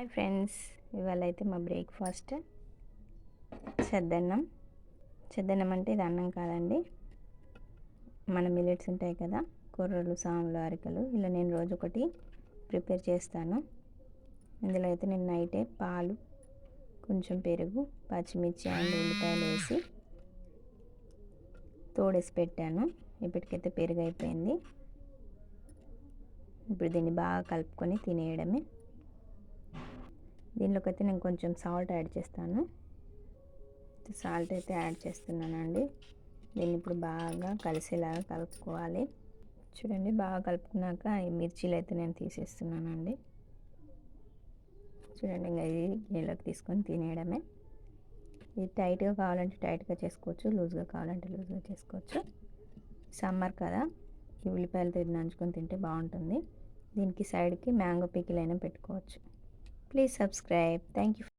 Hi friends, ఇవాళ అయితే మా బ్రేక్ఫాస్ట్ చద్దన్నం. చద్దన్నం అంటే ఇది అన్నం కాదండి, మన మిల్లెట్స్ ఉంటాయి కదా, కొర్రలు, సాములు, అరికలు, ఇలా నేను రోజు ఒకటి ప్రిపేర్ చేస్తాను. ఇందులో అయితే నేను నైటే పాలు, కొంచెం పెరుగు, పచ్చిమిర్చి అండ్ ఉల్లిపాయలు వేసి తోడేసి పెట్టాను. ఇప్పటికైతే పెరుగు అయిపోయింది. ఇప్పుడు దీన్ని బాగా కలుపుకొని తినేయడమే. దీనిలోకి అయితే నేను కొంచెం సాల్ట్ యాడ్ చేస్తాను. సాల్ట్ అయితే యాడ్ చేస్తున్నానండి. దీన్ని ఇప్పుడు బాగా కలిసేలాగా కలుపుకోవాలి. చూడండి, బాగా కలుపుకున్నాక ఈ మిర్చీలు అయితే నేను తీసేస్తున్నానండి. చూడండి, ఇంకా ఇది నీళ్ళకి తీసుకొని తినేయడమే. ఇది టైట్గా కావాలంటే టైట్గా చేసుకోవచ్చు, లూజ్గా కావాలంటే లూజ్గా చేసుకోవచ్చు. సమ్మర్ కదా, ఈ ఉల్లిపాయలతో ఇది నంచుకొని తింటే బాగుంటుంది. దీనికి సైడ్కి మ్యాంగో పికిల్ అయినా పెట్టుకోవచ్చు. Please subscribe. Thank you.